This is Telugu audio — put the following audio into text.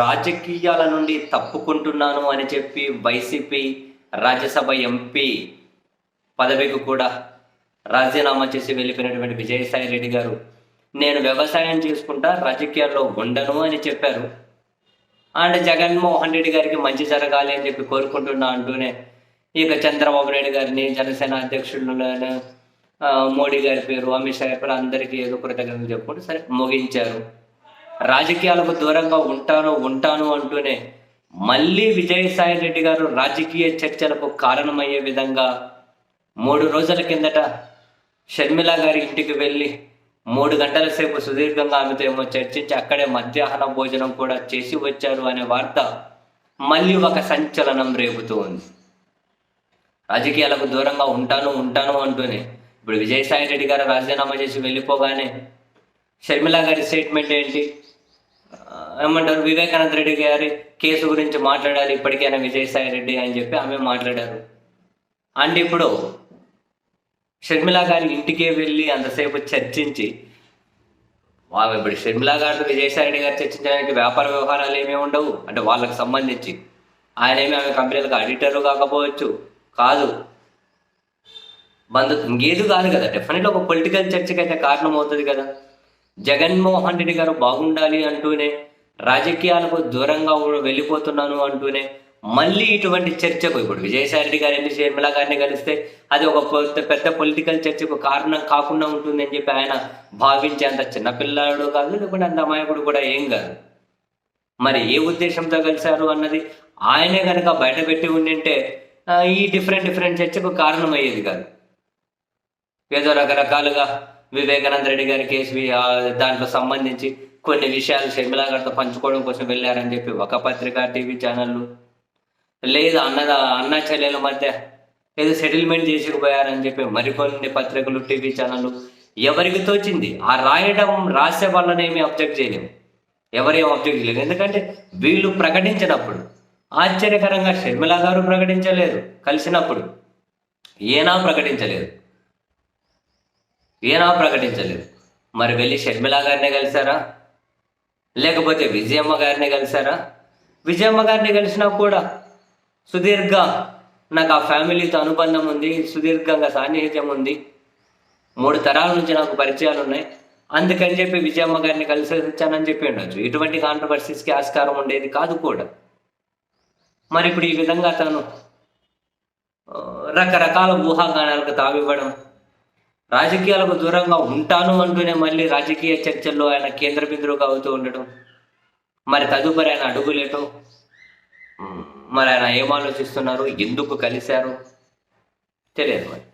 రాజకీయాల నుండి తప్పుకుంటున్నాను అని చెప్పి వైసీపీ రాజ్యసభ ఎంపీ పదవికి కూడా రాజీనామా చేసి వెళ్ళిపోయినటువంటి విజయసాయి రెడ్డి గారు నేను వ్యవసాయం చేసుకుంటా రాజకీయాల్లో ఉండను అని చెప్పారు. అండ్ జగన్మోహన్ రెడ్డి గారికి మంచి జరగాలి అని చెప్పి కోరుకుంటున్నా అంటూనే ఇక చంద్రబాబు నాయుడు గారిని జనసేన అధ్యక్షులను మోడీ గారి పేరు అమిత్ షా పేరు అందరికీ ఏదో కృతజ్ఞతలు చెప్పుకుంటూ సరే ముగించారు. రాజకీయాలకు దూరంగా ఉంటాను అంటూనే మళ్ళీ విజయసాయి రెడ్డి గారు రాజకీయ చర్చలకు కారణమయ్యే విధంగా 3 రోజుల కిందట షర్మిల గారి ఇంటికి వెళ్ళి 3 గంటల సేపు సుదీర్ఘంగా ఆమెతో ఏమో చర్చించి అక్కడే మధ్యాహ్న భోజనం కూడా చేసి వచ్చారు అనే వార్త మళ్ళీ ఒక సంచలనం రేపుతూ ఉంది. రాజకీయాలకు దూరంగా ఉంటాను అంటూనే ఇప్పుడు విజయసాయి రెడ్డి గారు రాజీనామా చేసి వెళ్ళిపోగానే షర్మిల గారి స్టేట్మెంట్ ఏంటి? ఏమంటారు, వివేకానంద రెడ్డి గారి కేసు గురించి మాట్లాడాలి ఇప్పటికైనా విజయసాయి రెడ్డి అని చెప్పి ఆమె మాట్లాడారు. అండ్ ఇప్పుడు షర్మిల గారి ఇంటికే వెళ్ళి అంతసేపు చర్చించి ఇప్పుడు షర్మిల గారితో విజయసాయి రెడ్డి గారు చర్చించడానికి వ్యాపార వ్యవహారాలు ఏమీ ఉండవు. అంటే వాళ్ళకి సంబంధించి ఆయన ఏమి ఆమె కంపెనీలకు ఆడిటరు కాకపోవచ్చు, కాదు ఇంకేది కాదు కదా. డెఫినెట్గా ఒక పొలిటికల్ చర్చకి అయితే కారణం అవుతుంది కదా. జగన్మోహన్ రెడ్డి గారు బాగుండాలి అంటూనే రాజకీయాలకు దూరంగా వెళ్ళిపోతున్నాను అంటూనే మళ్ళీ ఇటువంటి చర్చకు ఇప్పుడు విజయసాయి రెడ్డి గారు వెళ్ళి షర్మిల గారిని కలిస్తే అది ఒక పెద్ద పొలిటికల్ చర్చకు కారణం కాకుండా ఉంటుంది అని చెప్పి ఆయన భావించే అంత చిన్నపిల్లాడు కాదు, లేకుంటే అంత అమాయకుడు కూడా ఏం కాదు. మరి ఏ ఉద్దేశంతో కలిశారు అన్నది ఆయనే కనుక బయట పెట్టి ఉండింటే ఈ డిఫరెంట్ చర్చకు కారణమయ్యేది కాదు. ఏదో రకరకాలుగా వివేకానంద రెడ్డి గారి కేసు దాంట్లో సంబంధించి కొన్ని విషయాలు షర్మిల గారితో పంచుకోవడం కోసం వెళ్ళారని చెప్పి ఒక పత్రిక టీవీ ఛానళ్ళు, లేదు అన్న చెల్లెల మధ్య ఏదో సెటిల్మెంట్ చేసుకుపోయారని చెప్పి మరికొన్ని పత్రికలు టీవీ ఛానళ్ళు, ఎవరికి తోచింది ఆ రాసే వాళ్ళని ఏమీ అబ్జెక్ట్ చేయలేము, ఎవరేం అబ్జెక్ట్ చేయలేము. ఎందుకంటే వీళ్ళు ప్రకటించినప్పుడు ఆశ్చర్యకరంగా షర్మిల గారు ప్రకటించలేదు, కలిసినప్పుడు ఈయన ప్రకటించలేదు. మరి వెళ్ళి షర్మిల గారినే కలిసారా, లేకపోతే విజయమ్మ గారిని కలిసారా? విజయమ్మ గారిని కలిసినా కూడా సుదీర్ఘ నాకు ఆ ఫ్యామిలీతో అనుబంధం ఉంది, సుదీర్ఘంగా సాన్నిహిత్యం ఉంది, 3 తరాల నుంచి నాకు పరిచయాలు ఉన్నాయి, అందుకని చెప్పి విజయమ్మ గారిని కలిసి వచ్చానని చెప్పి ఉండొచ్చు. ఇటువంటి కాంట్రవర్సీస్కి ఆస్కారం ఉండేది కాదు కూడా. మరి ఇప్పుడు ఈ విధంగా తను రకరకాల ఊహాగానాలకు తావివ్వడం, రాజకీయాలకు దూరంగా ఉంటాను అంటూనే మళ్ళీ రాజకీయ చర్చల్లో ఆయన కేంద్ర బిందువుగా అవుతూ ఉండడం, మరి తదుపరి ఆయన అడుగులేటో, మరి ఆయన ఏం ఆలోచిస్తున్నారు, ఎందుకు కలిశారు తెలియదు మరి.